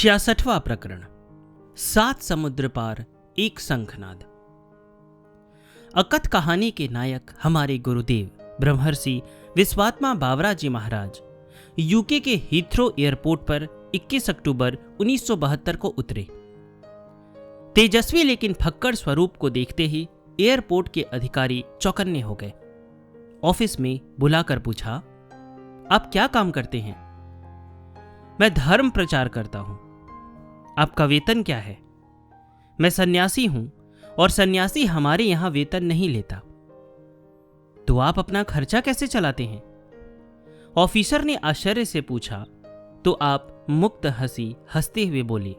66वां प्रकरण। 7 समुद्र पार एक शंखनाद। अकथ कहानी के नायक हमारे गुरुदेव ब्रह्मर्षि विश्वात्मा बावरा जी महाराज यूके के हीथ्रो एयरपोर्ट पर 21 अक्टूबर 1972 को उतरे। तेजस्वी लेकिन फक्कड़ स्वरूप को देखते ही एयरपोर्ट के अधिकारी चौकन्ने हो गए। ऑफिस में बुलाकर पूछा, आप क्या काम करते हैं? मैं धर्म प्रचार करता हूं। आपका वेतन क्या है? मैं सन्यासी हूं और सन्यासी हमारे यहां वेतन नहीं लेता। तो आप अपना खर्चा कैसे चलाते हैं? ऑफिसर ने आश्चर्य से पूछा तो आप मुक्त हंसी हंसते हुए बोले,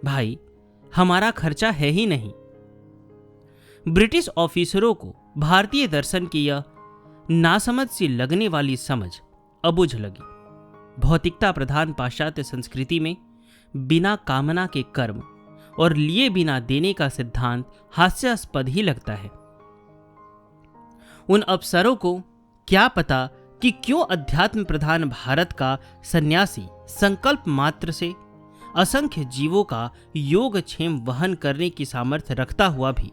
भाई हमारा खर्चा है ही नहीं। ब्रिटिश ऑफिसरों को भारतीय दर्शन की यह नासमझ सी लगने वाली समझ अबुझ लगी। भौतिकता प्रधान पाश्चात्य संस्कृति में बिना कामना के कर्म और लिए बिना देने का सिद्धांत हास्यास्पद ही लगता है। उन अफसरों को क्या पता कि क्यों अध्यात्म प्रधान भारत का सन्यासी संकल्प मात्र से असंख्य जीवों का योगक्षेम वहन करने की सामर्थ्य रखता हुआ भी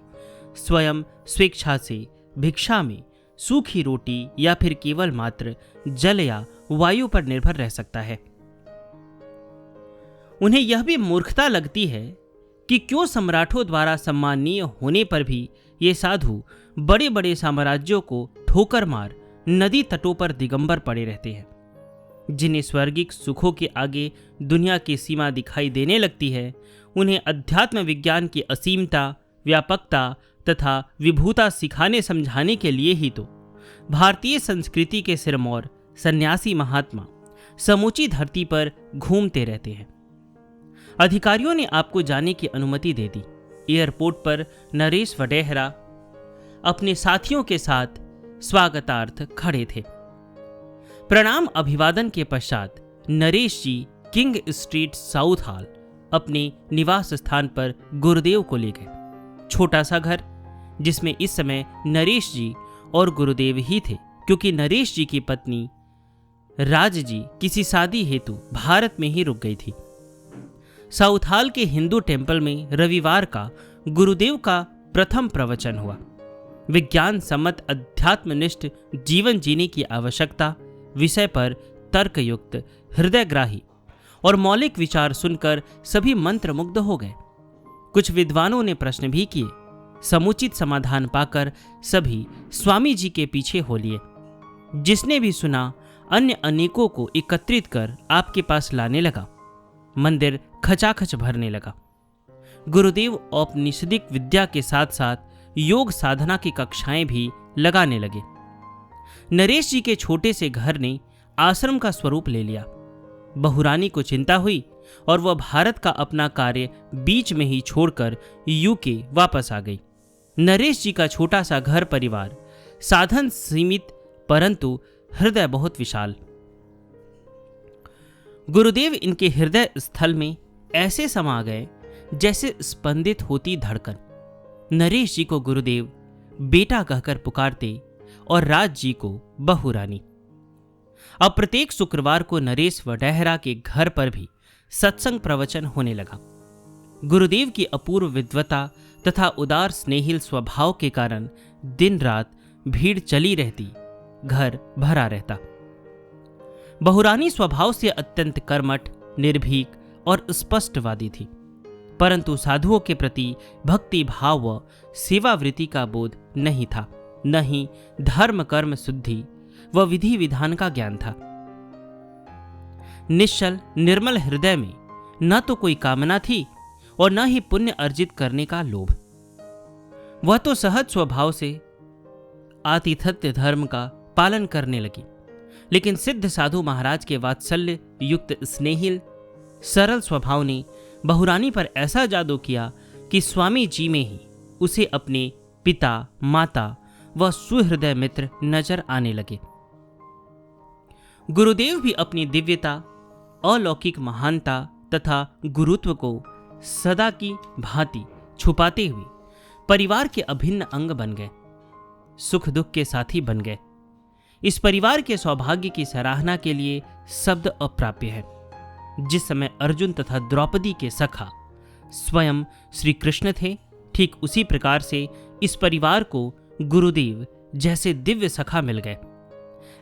स्वयं स्वेच्छा से भिक्षा में सूखी रोटी या फिर केवल मात्र जल या वायु पर निर्भर रह सकता है। उन्हें यह भी मूर्खता लगती है कि क्यों सम्राटों द्वारा सम्माननीय होने पर भी ये साधु बड़े बड़े साम्राज्यों को ठोकर मार नदी तटों पर दिगंबर पड़े रहते हैं। जिन्हें स्वर्गिक सुखों के आगे दुनिया की सीमा दिखाई देने लगती है, उन्हें अध्यात्म विज्ञान की असीमता, व्यापकता तथा विभूता सिखाने समझाने के लिए ही तो भारतीय संस्कृति के सिरमौर सन्यासी महात्मा समूची धरती पर घूमते रहते हैं। अधिकारियों ने आपको जाने की अनुमति दे दी। एयरपोर्ट पर नरेश वडेहरा अपने साथियों के साथ स्वागतार्थ खड़े थे। प्रणाम अभिवादन के पश्चात नरेश जी किंग स्ट्रीट साउथ हॉल अपने निवास स्थान पर गुरुदेव को ले गए। छोटा सा घर जिसमें इस समय नरेश जी और गुरुदेव ही थे, क्योंकि नरेश जी की पत्नी राज जी किसी शादी हेतु भारत में ही रुक गई थी। साउथ हॉल के हिंदू टेम्पल में रविवार का गुरुदेव का प्रथम प्रवचन हुआ। विज्ञान सम्मत अध्यात्मनिष्ठ जीवन जीने की आवश्यकता विषय पर तर्कयुक्त, हृदयग्राही और मौलिक विचार सुनकर सभी मंत्रमुग्ध हो गए। कुछ विद्वानों ने प्रश्न भी किए। समुचित समाधान पाकर सभी स्वामी जी के पीछे हो लिए। जिसने भी सुना अन्य अनेकों को एकत्रित कर आपके पास लाने लगा। मंदिर खचाखच भरने लगा। गुरुदेव औपनिषदिक विद्या के साथ साथ योग साधना की कक्षाएं भी लगाने लगे। नरेश जी के छोटे से घर ने आश्रम का स्वरूप ले लिया। बहुरानी को चिंता हुई और वह भारत का अपना कार्य बीच में ही छोड़कर यूके वापस आ गई। नरेश जी का छोटा सा घर परिवार, साधन सीमित परंतु हृदय बहुत विशाल। गुरुदेव इनके हृदय स्थल में ऐसे समा गए जैसे स्पंदित होती धड़कन। नरेश जी को गुरुदेव बेटा कहकर पुकारते और राज जी को बहुरानी। अब प्रत्येक शुक्रवार को नरेश वडेहरा के घर पर भी सत्संग प्रवचन होने लगा। गुरुदेव की अपूर्व विद्वता तथा उदार स्नेहिल स्वभाव के कारण दिन रात भीड़ चली रहती, घर भरा रहता। बहुरानी स्वभाव से अत्यंत कर्मठ, निर्भीक और स्पष्टवादी थी, परंतु साधुओं के प्रति भक्ति भाव व सेवावृत्ति का बोध नहीं था, न ही धर्म कर्म शुद्धि व विधि विधान का ज्ञान था। निश्चल निर्मल हृदय में न तो कोई कामना थी और न ही पुण्य अर्जित करने का लोभ। वह तो सहज स्वभाव से आतिथ्य धर्म का पालन करने लगी। लेकिन सिद्ध साधु महाराज के वात्सल्य युक्त स्नेहिल सरल स्वभाव ने बहुरानी पर ऐसा जादू किया कि स्वामी जी में ही उसे अपने पिता, माता व सुहृदय मित्र नजर आने लगे। गुरुदेव भी अपनी दिव्यता, अलौकिक महानता तथा गुरुत्व को सदा की भांति छुपाते हुए परिवार के अभिन्न अंग बन गए, सुख दुख के साथी बन गए। इस परिवार के सौभाग्य की सराहना के लिए शब्द अप्राप्य है। जिस समय अर्जुन तथा द्रौपदी के सखा स्वयं श्री कृष्ण थे, ठीक उसी प्रकार से इस परिवार को गुरुदेव जैसे दिव्य सखा मिल गए।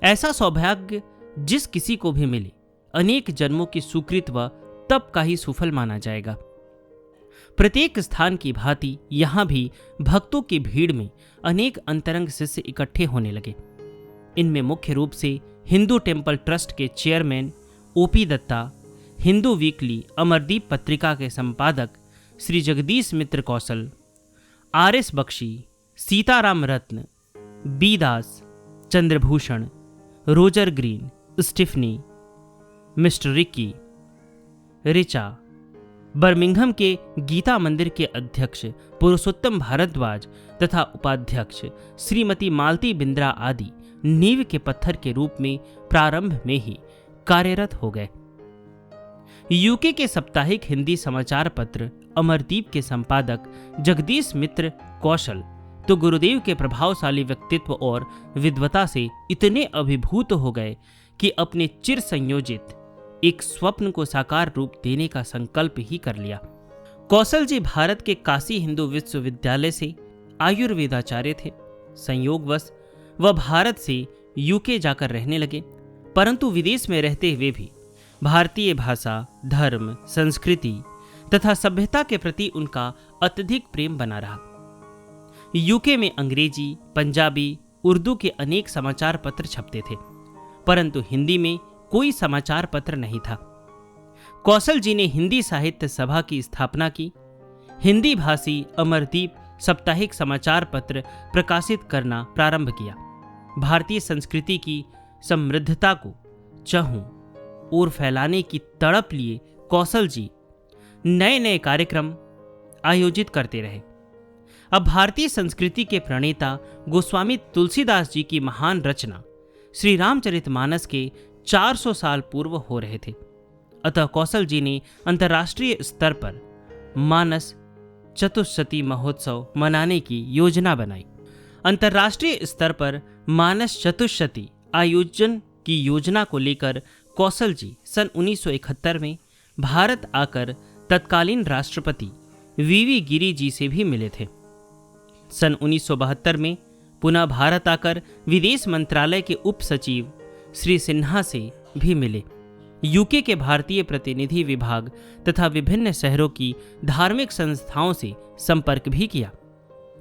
ऐसा सौभाग्य जिस किसी को भी मिले, अनेक जन्मों की सुकृत व तप का ही सुफल माना जाएगा। प्रत्येक स्थान की भांति यहां भी भक्तों की भीड़ में अनेक अंतरंग शिष्य इकट्ठे होने लगे। इनमें मुख्य रूप से हिंदू टेम्पल ट्रस्ट के chairman O P Datta, Hindu weekly Amardeep पत्रिका के संपादक Shri Jagdish Mitra Kaushal, R S. Bakshi, Sitaram Ratan, B Das, Chandrabhushan, Roger Green, Stephanie, mister Ricky, Richa, Birmingham के गीता मंदिर के अध्यक्ष पुरुषोत्तम भारद्वाज तथा उपाध्यक्ष श्रीमती मालती बिंद्रा आदि नींव के पत्थर के रूप में प्रारंभ में ही कार्यरत हो गए। यूके के साप्ताहिक हिंदी समाचार पत्र अमरदीप के संपादक जगदीश मित्र कौशल तो गुरुदेव के प्रभावशाली व्यक्तित्व और विद्वता से इतने अभिभूत हो गए कि अपने चिर संयोजित एक स्वप्न को साकार रूप देने का संकल्प ही कर लिया। कौशल जी भारत के काशी हिंदू विश्वविद्यालय से आयुर्वेदाचार्य थे। संयोगवश वह भारत से यूके जाकर रहने लगे, परंतु विदेश में रहते हुए भी भारतीय भाषा, धर्म, संस्कृति तथा सभ्यता के प्रति उनका अत्यधिक प्रेम बना रहा। यूके में अंग्रेजी, पंजाबी, उर्दू के अनेक समाचार पत्र छपते थे, परंतु हिंदी में कोई समाचार पत्र नहीं था। कौशल जी ने हिंदी साहित्य सभा की स्थापना की। हिंदी भाषी अमरदीप साप्ताहिक समाचार पत्र प्रकाशित करना प्रारंभ किया। भारतीय संस्कृति की समृद्धता को चहुं ओर फैलाने की तड़प लिए कौशल जी नए नए कार्यक्रम आयोजित करते रहे। अब भारतीय संस्कृति के प्रणेता गोस्वामी तुलसीदास जी की महान रचना श्री रामचरितमानस के 400 साल पूर्व हो रहे थे। अतः कौशल जी ने अंतर्राष्ट्रीय स्तर पर मानस चतुष्शती महोत्सव मनाने की योजना बनाई। अंतर्राष्ट्रीय स्तर पर मानस चतुष्शती आयोजन की योजना को लेकर कौशल जी सन 1971 में भारत आकर तत्कालीन राष्ट्रपति वीवी गिरी जी से भी मिले थे। सन 1972 में पुनः भारत आकर विदेश मंत्रालय के उप सचिव श्री सिन्हा से भी मिले। यूके के भारतीय प्रतिनिधि विभाग तथा विभिन्न शहरों की धार्मिक संस्थाओं से संपर्क भी किया।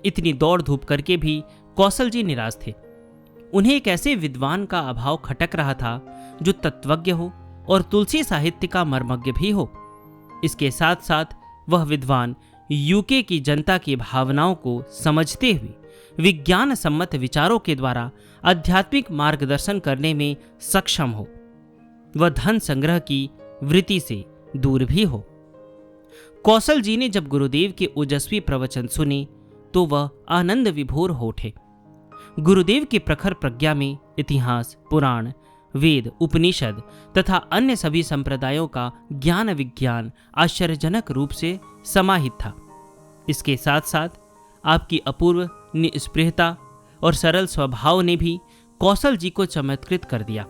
इतनी दौड़ धूप करके भी कौशल जी निराश थे। उन्हें एक ऐसे विद्वान का अभाव खटक रहा था जो तत्वज्ञ हो और तुलसी साहित्य का मर्मज्ञ भी हो। इसके साथ साथ वह विद्वान यूके की जनता की भावनाओं को समझते हुए विज्ञान सम्मत विचारों के द्वारा आध्यात्मिक मार्गदर्शन करने में सक्षम हो, वह धन संग्रह की वृत्ति से दूर भी हो। कौशल जी ने जब गुरुदेव के ओजस्वी प्रवचन सुने तो वह आनंद विभोर हो उठे। गुरुदेव की प्रखर प्रज्ञा में इतिहास, पुराण, वेद, उपनिषद तथा अन्य सभी संप्रदायों का ज्ञान विज्ञान आश्चर्यजनक रूप से समाहित था। इसके साथ साथ आपकी अपूर्व निस्पृहता और सरल स्वभाव ने भी कौशल जी को चमत्कृत कर दिया।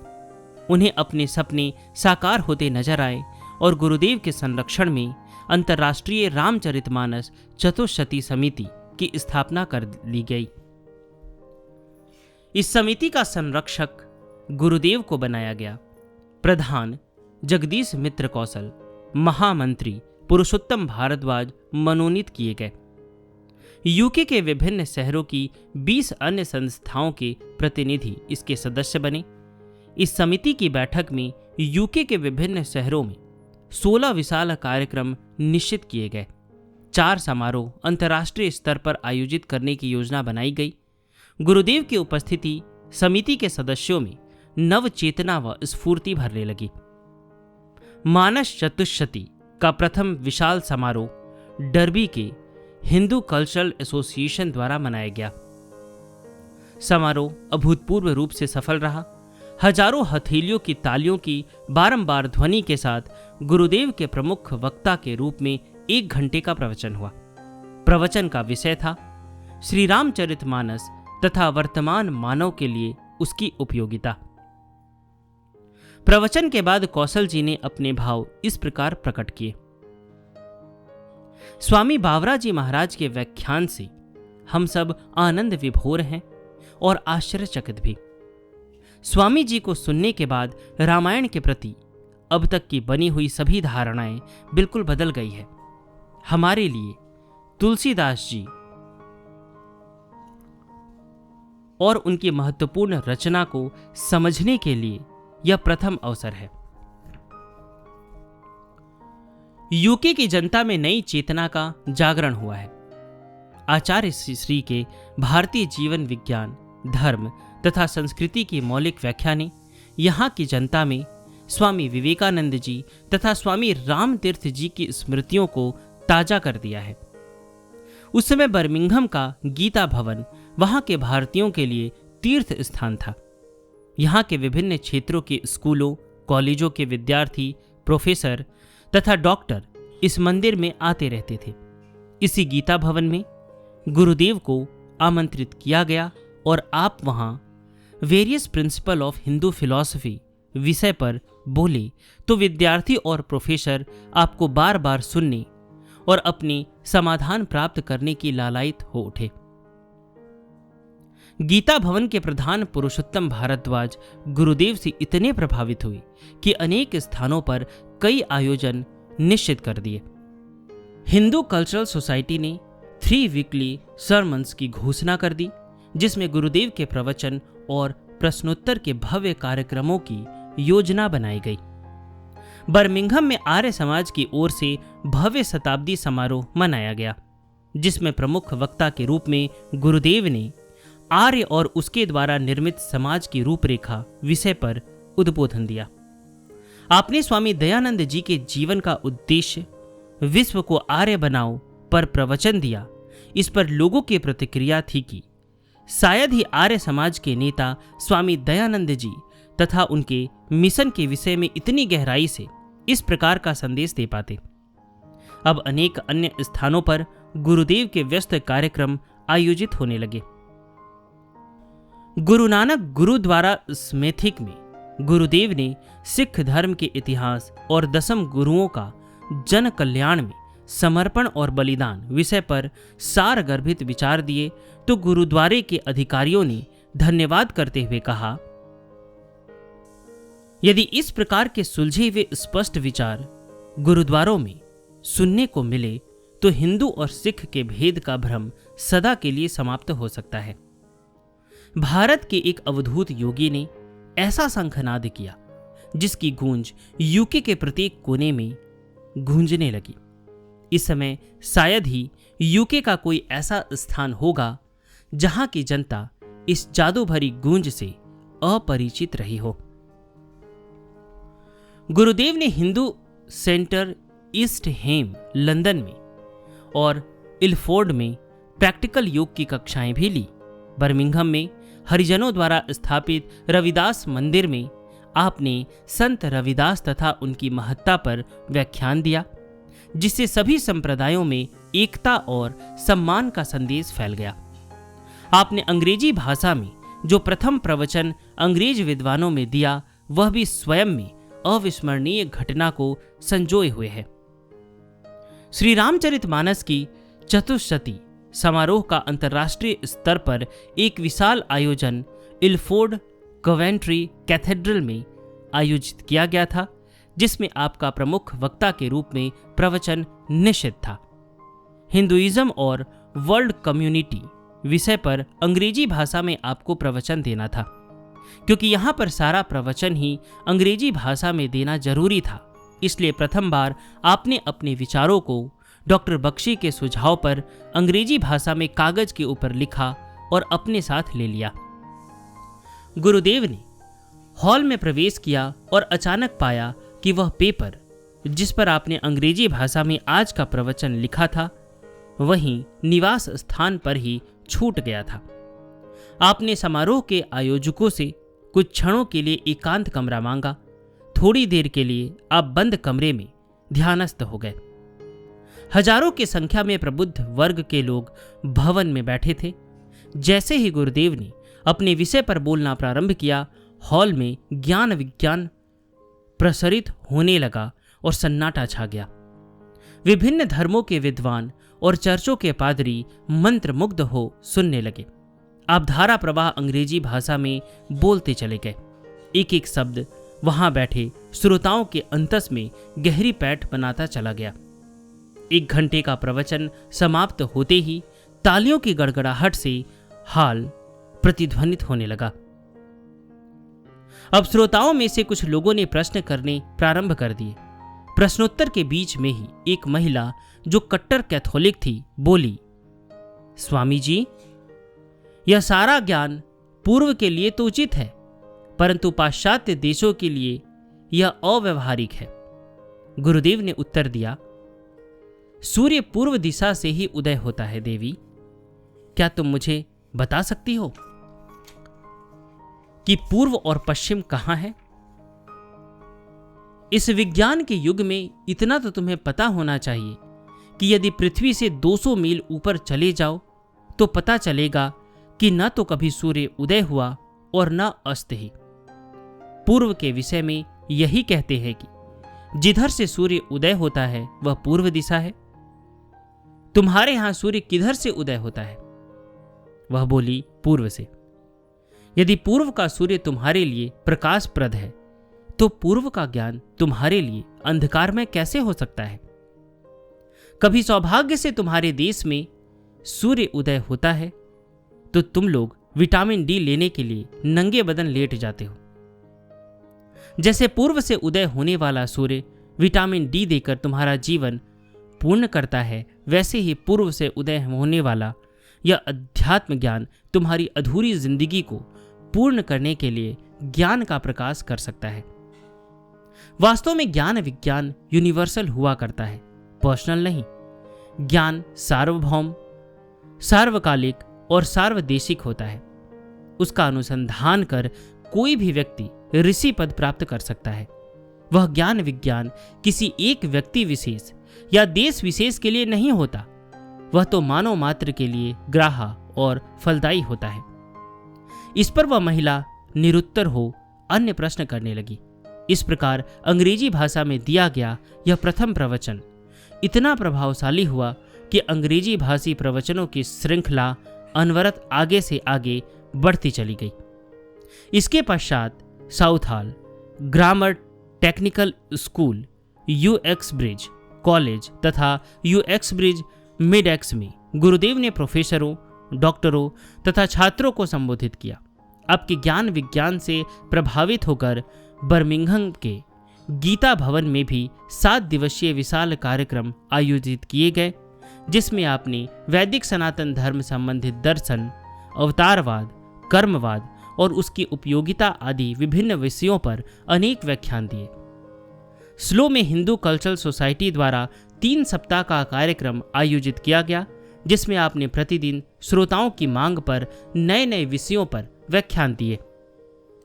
उन्हें अपने सपने साकार होते नजर आए और गुरुदेव के संरक्षण में अंतर्राष्ट्रीय रामचरितमानस चतुष्शती समिति की स्थापना कर ली गई। इस समिति का संरक्षक गुरुदेव को बनाया गया। प्रधान जगदीश मित्र कौशल, महामंत्री पुरुषोत्तम भारद्वाज मनोनीत किए गए। यूके के विभिन्न शहरों की 20 अन्य संस्थाओं के प्रतिनिधि इसके सदस्य बने। इस समिति की बैठक में यूके के विभिन्न शहरों में 16 विशाल कार्यक्रम निश्चित किए गए। 4 समारोह अंतर्राष्ट्रीय स्तर पर आयोजित करने की योजना बनाई गई। गुरुदेव की उपस्थिति समिति के सदस्यों में नव चेतना व स्फूर्ति भरने लगी। मानस चतुष्शती का प्रथम विशाल समारोह डर्बी के हिंदू कल्चरल एसोसिएशन द्वारा मनाया गया। समारोह अभूतपूर्व रूप से सफल रहा। हजारों हथेलियों की तालियों की बारंबार ध्वनि के साथ गुरुदेव के प्रमुख वक्ता के रूप में 1 घंटे का प्रवचन हुआ। प्रवचन का विषय था श्री रामचरितमानस तथा वर्तमान मानव के लिए उसकी उपयोगिता। प्रवचन के बाद कौशल जी ने अपने भाव इस प्रकार प्रकट किए। स्वामी बावरा जी महाराज के व्याख्यान से हम सब आनंद विभोर हैं और आश्चर्यचकित भी। स्वामी जी को सुनने के बाद रामायण के प्रति अब तक की बनी हुई सभी धारणाएं बिल्कुल बदल गई है। हमारे लिए तुलसीदास जी और उनकी महत्वपूर्ण रचना को समझने के लिए यह प्रथम अवसर है। यूके की जनता में नई चेतना का जागरण हुआ है। आचार्य श्री के भारतीय जीवन विज्ञान, धर्म तथा संस्कृति की मौलिक व्याख्या ने यहाँ की जनता में स्वामी विवेकानंद जी तथा स्वामी रामतीर्थ जी की स्मृतियों को ताजा कर दिया है। उस समय बर्मिंघम का गीता भवन वहां के भारतीयों के लिए तीर्थ स्थान था। यहाँ के विभिन्न क्षेत्रों के स्कूलों, कॉलेजों के विद्यार्थी, प्रोफेसर तथा डॉक्टर इस मंदिर में आते रहते थे। इसी गीता भवन में गुरुदेव को आमंत्रित किया गया और आप वहां various principle of Hindu philosophy विषय पर बोले तो विद्यार्थी और प्रोफेसर आपको बार बार सुनने और अपने समाधान प्राप्त करने की लालायित हो उठे। गीता भवन के प्रधान पुरुषोत्तम भारद्वाज गुरुदेव से इतने प्रभावित हुए कि अनेक स्थानों पर कई आयोजन निश्चित कर दिए। हिंदू कल्चरल सोसाइटी ने 3 वीकली सरमन्स की घोषणा कर दी, जिसमें गुरुदेव के प्रवचन और प्रश्नोत्तर के भव्य कार्यक्रमों की योजना बनाई गई। बर्मिंघम में आर्य समाज की ओर से भव्य शताब्दी समारोह मनाया गया, जिसमें प्रमुख वक्ता के रूप में गुरुदेव ने आर्य और उसके द्वारा निर्मित समाज की रूपरेखा विषय पर उद्बोधन दिया। आपने स्वामी दयानंद जी के जीवन का उद्देश्य विश्व को आर्य बनाओ पर प्रवचन दिया। इस पर लोगों की प्रतिक्रिया थी कि शायद ही आर्य समाज के नेता स्वामी दयानंद जी तथा उनके मिशन के विषय में इतनी गहराई से इस प्रकार का संदेश दे पाते। अब अनेक अन्य स्थानों पर गुरुदेव के व्यस्त कार्यक्रम आयोजित होने लगे। गुरु नानक गुरुद्वारा स्मेथिक में गुरुदेव ने सिख धर्म के इतिहास और 10 गुरुओं का जन कल्याण में समर्पण और बलिदान विषय पर सारगर्भित विचार दिए तो गुरुद्वारे के अधिकारियों ने धन्यवाद करते हुए कहा, यदि इस प्रकार के सुलझे हुए स्पष्ट विचार गुरुद्वारों में सुनने को मिले तो हिंदू और सिख के भेद का भ्रम सदा के लिए समाप्त हो सकता है। भारत के एक अवधूत योगी ने ऐसा शंखनाद किया जिसकी गूंज यूके के प्रत्येक कोने में गूंजने लगी। इस समय शायद ही यूके का कोई ऐसा स्थान होगा जहां की जनता इस जादू भरी गूंज से अपरिचित रही हो। गुरुदेव ने हिंदू सेंटर ईस्ट हेम लंदन में और इलफोर्ड में प्रैक्टिकल योग की कक्षाएं भी ली। बर्मिंघम में हरिजनों द्वारा स्थापित रविदास मंदिर में आपने संत रविदास तथा उनकी महत्ता पर व्याख्यान दिया, जिससे सभी संप्रदायों में एकता और सम्मान का संदेश फैल गया। आपने अंग्रेजी भाषा में जो प्रथम प्रवचन अंग्रेज विद्वानों में दिया, वह भी स्वयं में अविस्मरणीय घटना को संजोए हुए है। श्री रामचरितमानस की चतुष्शती समारोह का अंतर्राष्ट्रीय स्तर पर एक विशाल आयोजन इलफोर्ड कवेंट्री कैथेड्रल में आयोजित किया गया था, जिसमें आपका प्रमुख वक्ता के रूप में प्रवचन निश्चित था। हिंदुइज्म और वर्ल्ड कम्युनिटी विषय पर अंग्रेजी भाषा में आपको प्रवचन देना था, क्योंकि यहाँ पर सारा प्रवचन ही अंग्रेजी भाषा में देना जरूरी था। इसलिए प्रथम बार आपने अपने विचारों को डॉक्टर बख्शी के सुझाव पर अंग्रेजी भाषा में कागज के ऊपर लिखा और अपने साथ ले लिया। गुरुदेव ने हॉल में प्रवेश किया और अचानक पाया कि वह पेपर जिस पर आपने अंग्रेजी भाषा में आज का प्रवचन लिखा था, वहीं निवास स्थान पर ही छूट गया था। आपने समारोह के आयोजकों से कुछ क्षणों के लिए एकांत कमरा मांगा। थोड़ी देर के लिए आप बंद कमरे में ध्यानस्थ हो गए। हजारों की संख्या में प्रबुद्ध वर्ग के लोग भवन में बैठे थे। जैसे ही गुरुदेव ने अपने विषय पर बोलना प्रारंभ किया, हॉल में ज्ञान विज्ञान प्रसरित होने लगा और सन्नाटा छा गया। विभिन्न धर्मों के विद्वान और चर्चों के पादरी मंत्रमुग्ध हो सुनने लगे। आबधारा प्रवाह अंग्रेजी भाषा में बोलते चले गए। एक एक शब्द वहां बैठे श्रोताओं के अंतस में गहरी पैठ बनाता चला गया। 1 घंटे का प्रवचन समाप्त होते ही तालियों की गड़गड़ाहट से हाल प्रतिध्वनित होने लगा। अब श्रोताओं में से कुछ लोगों ने प्रश्न करने प्रारंभ कर दिए। प्रश्नोत्तर के बीच में ही एक महिला जो कट्टर कैथोलिक थी बोली, स्वामी जी, यह सारा ज्ञान पूर्व के लिए तो उचित है, परंतु पाश्चात्य देशों के लिए यह अव्यवहारिक है। गुरुदेव ने उत्तर दिया, सूर्य पूर्व दिशा से ही उदय होता है देवी। क्या तुम मुझे बता सकती हो कि पूर्व और पश्चिम कहां है? इस विज्ञान के युग में इतना तो तुम्हें पता होना चाहिए कि यदि पृथ्वी से 200 मील ऊपर चले जाओ तो पता चलेगा कि न तो कभी सूर्य उदय हुआ और न अस्त ही। पूर्व के विषय में यही कहते हैं कि जिधर से सूर्य उदय होता है वह पूर्व दिशा है। तुम्हारे यहां सूर्य किधर से उदय होता है? वह बोली, पूर्व से। यदि पूर्व का सूर्य तुम्हारे लिए प्रकाशप्रद है तो पूर्व का ज्ञान तुम्हारे लिए अंधकार में कैसे हो सकता है? कभी सौभाग्य से तुम्हारे देश में सूर्य उदय होता है तो तुम लोग विटामिन डी लेने के लिए नंगे बदन लेट जाते हो। जैसे पूर्व से उदय होने वाला सूर्य विटामिन डी देकर तुम्हारा जीवन पूर्ण करता है, वैसे ही पूर्व से उदय होने वाला यह अध्यात्म ज्ञान तुम्हारी अधूरी जिंदगी को पूर्ण करने के लिए ज्ञान का प्रकाश कर सकता है। वास्तव में ज्ञान विज्ञान यूनिवर्सल हुआ करता है, पर्सनल नहीं। ज्ञान सार्वभौम, सार्वकालिक और सार्वदेशिक होता है। उसका अनुसंधान कर कोई भी व्यक्ति ऋषि पद प्राप्त कर सकता है। वह ज्ञान विज्ञान किसी एक व्यक्ति विशेष या देश विशेष के लिए नहीं होता, वह तो मानव मात्र के लिए ग्राह्य और फलदायी होता है। इस पर वह महिला निरुत्तर हो अन्य प्रश्न करने लगी। इस प्रकार अंग्रेजी भाषा में दिया गया यह प्रथम प्रवचन इतना प्रभावशाली हुआ कि अंग्रेजी भाषी प्रवचनों की श्रृंखला अनवरत आगे से आगे बढ़ती चली गई। इसके पश्चात south hall, grammar technical school, UX bridge college तथा यूएक्स ब्रिज मिडएक्स में गुरुदेव ने प्रोफेसरों, डॉक्टरों तथा छात्रों को संबोधित किया। अब के ज्ञान विज्ञान से प्रभावित होकर बर्मिंघम के गीता भवन में भी 7 दिवसीय विशाल कार्यक्रम आयोजित किए गए, जिसमें आपने वैदिक सनातन धर्म संबंधित दर्शन, अवतारवाद, कर्मवाद और उसकी उपयोगिता आदि विभिन्न विषयों पर अनेक व्याख्यान दिए। स्लो में हिंदू कल्चरल सोसाइटी द्वारा 3 सप्ताह का कार्यक्रम आयोजित किया गया, जिसमें आपने प्रतिदिन श्रोताओं की मांग पर नए नए विषयों पर व्याख्यान दिए।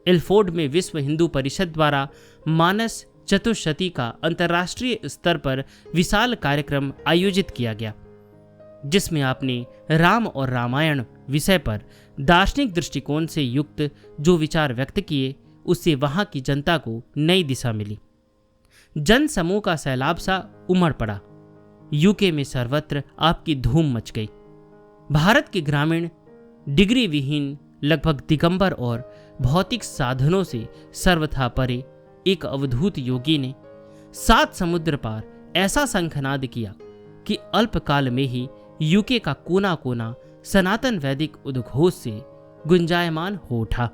इल्फोर्ड में विश्व हिंदू परिषद द्वारा मानस चतुर्शती का अंतर्राष्ट्रीय स्तर पर विशाल कार्यक्रम आयोजित किया गया, जिसमें आपने राम और रामायण विषय पर दार्शनिक दृष्टिकोण से युक्त जो विचार व्यक्त किए, उससे वहां की जनता को नई दिशा मिली। जन समूह का सैलाब सा उमड़ पड़ा। यूके में सर्वत्र आपकी धूम मच गई। भारत के ग्रामीण डिग्री विहीन लगभग दिगंबर और भौतिक साधनों से सर्वथा परे एक अवधूत योगी ने 7 समुद्र पार ऐसा शंखनाद किया कि अल्पकाल में ही यूके का कोना कोना सनातन वैदिक उद्घोष से गुंजायमान हो उठा।